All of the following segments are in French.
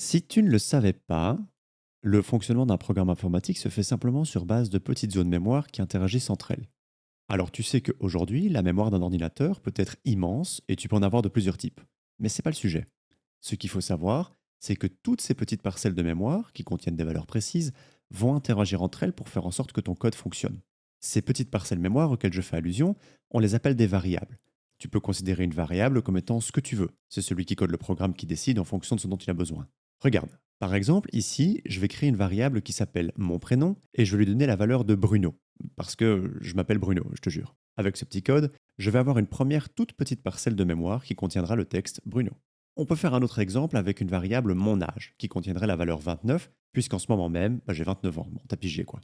Si tu ne le savais pas, le fonctionnement d'un programme informatique se fait simplement sur base de petites zones mémoire qui interagissent entre elles. Alors tu sais qu'aujourd'hui, la mémoire d'un ordinateur peut être immense et tu peux en avoir de plusieurs types. Mais ce n'est pas le sujet. Ce qu'il faut savoir, c'est que toutes ces petites parcelles de mémoire, qui contiennent des valeurs précises, vont interagir entre elles pour faire en sorte que ton code fonctionne. Ces petites parcelles mémoire auxquelles je fais allusion, on les appelle des variables. Tu peux considérer une variable comme étant ce que tu veux. C'est celui qui code le programme qui décide en fonction de ce dont il a besoin. Regarde, par exemple, ici, je vais créer une variable qui s'appelle mon prénom et je vais lui donner la valeur de Bruno. Parce que je m'appelle Bruno, je te jure. Avec ce petit code, je vais avoir une première toute petite parcelle de mémoire qui contiendra le texte Bruno. On peut faire un autre exemple avec une variable mon âge qui contiendrait la valeur 29, puisqu'en ce moment même, j'ai 29 ans. Bon, t'as pigé quoi.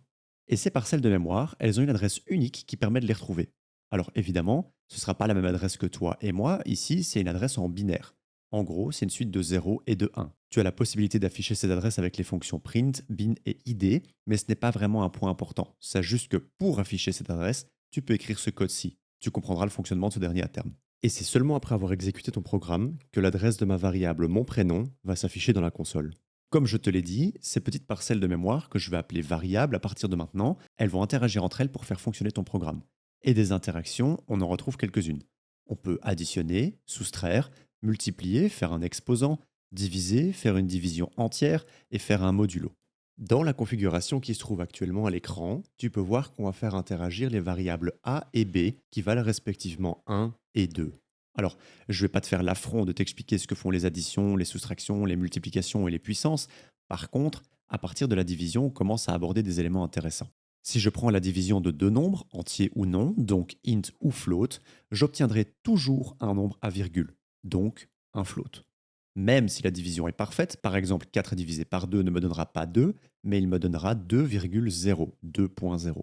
Et ces parcelles de mémoire, elles ont une adresse unique qui permet de les retrouver. Alors évidemment, ce ne sera pas la même adresse que toi et moi, ici c'est une adresse en binaire. En gros, c'est une suite de 0 et de 1. Tu as la possibilité d'afficher ces adresses avec les fonctions print, bin et id, mais ce n'est pas vraiment un point important. C'est juste que pour afficher cette adresse, tu peux écrire ce code-ci. Tu comprendras le fonctionnement de ce dernier à terme. Et c'est seulement après avoir exécuté ton programme que l'adresse de ma variable mon prénom va s'afficher dans la console. Comme je te l'ai dit, ces petites parcelles de mémoire que je vais appeler variables à partir de maintenant, elles vont interagir entre elles pour faire fonctionner ton programme. Et des interactions, on en retrouve quelques-unes. On peut additionner, soustraire, multiplier, faire un exposant, diviser, faire une division entière et faire un modulo. Dans la configuration qui se trouve actuellement à l'écran, tu peux voir qu'on va faire interagir les variables a et b qui valent respectivement 1 et 2. Alors, je ne vais pas te faire l'affront de t'expliquer ce que font les additions, les soustractions, les multiplications et les puissances. Par contre, à partir de la division, on commence à aborder des éléments intéressants. Si je prends la division de deux nombres, entiers ou non, donc int ou float, j'obtiendrai toujours un nombre à virgule, donc un float. Même si la division est parfaite, par exemple 4 divisé par 2 ne me donnera pas 2, mais il me donnera 2,0, 2.0.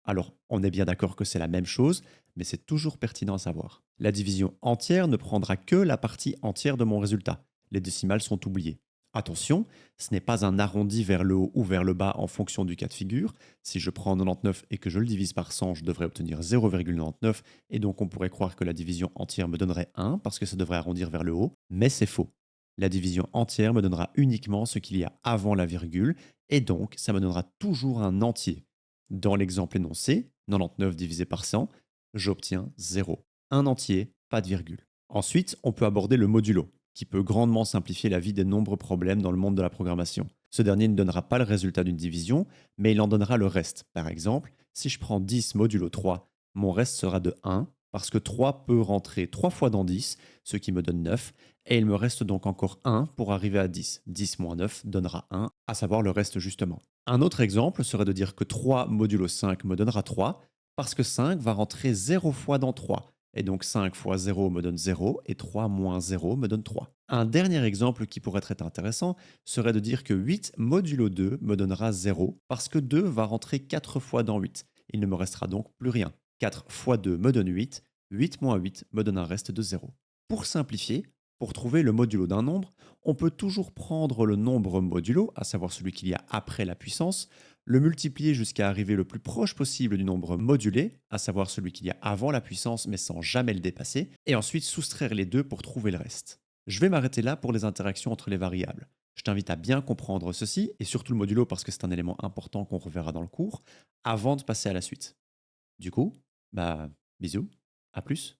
Alors, on est bien d'accord que c'est la même chose, mais c'est toujours pertinent à savoir. La division entière ne prendra que la partie entière de mon résultat. Les décimales sont oubliées. Attention, ce n'est pas un arrondi vers le haut ou vers le bas en fonction du cas de figure. Si je prends 99 et que je le divise par 100, je devrais obtenir 0,99 et donc on pourrait croire que la division entière me donnerait 1 parce que ça devrait arrondir vers le haut, mais c'est faux. La division entière me donnera uniquement ce qu'il y a avant la virgule et donc ça me donnera toujours un entier. Dans l'exemple énoncé, 99 divisé par 100, j'obtiens 0. Un entier, pas de virgule. Ensuite, on peut aborder le modulo, qui peut grandement simplifier la vie des nombreux problèmes dans le monde de la programmation. Ce dernier ne donnera pas le résultat d'une division, mais il en donnera le reste. Par exemple, si je prends 10 modulo 3, mon reste sera de 1, parce que 3 peut rentrer 3 fois dans 10, ce qui me donne 9, et il me reste donc encore 1 pour arriver à 10. 10 moins 9 donnera 1, à savoir le reste justement. Un autre exemple serait de dire que 3 modulo 5 me donnera 3, parce que 5 va rentrer 0 fois dans 3. Et donc 5 fois 0 me donne 0 et 3 moins 0 me donne 3. Un dernier exemple qui pourrait être intéressant serait de dire que 8 modulo 2 me donnera 0 parce que 2 va rentrer 4 fois dans 8. Il ne me restera donc plus rien. 4 fois 2 me donne 8, 8 moins 8 me donne un reste de 0. Pour simplifier, pour trouver le modulo d'un nombre, on peut toujours prendre le nombre modulo, à savoir celui qu'il y a après la puissance, le multiplier jusqu'à arriver le plus proche possible du nombre modulé, à savoir celui qu'il y a avant la puissance mais sans jamais le dépasser, et ensuite soustraire les deux pour trouver le reste. Je vais m'arrêter là pour les interactions entre les variables. Je t'invite à bien comprendre ceci, et surtout le modulo parce que c'est un élément important qu'on reverra dans le cours, avant de passer à la suite. Du coup, bisous, à plus.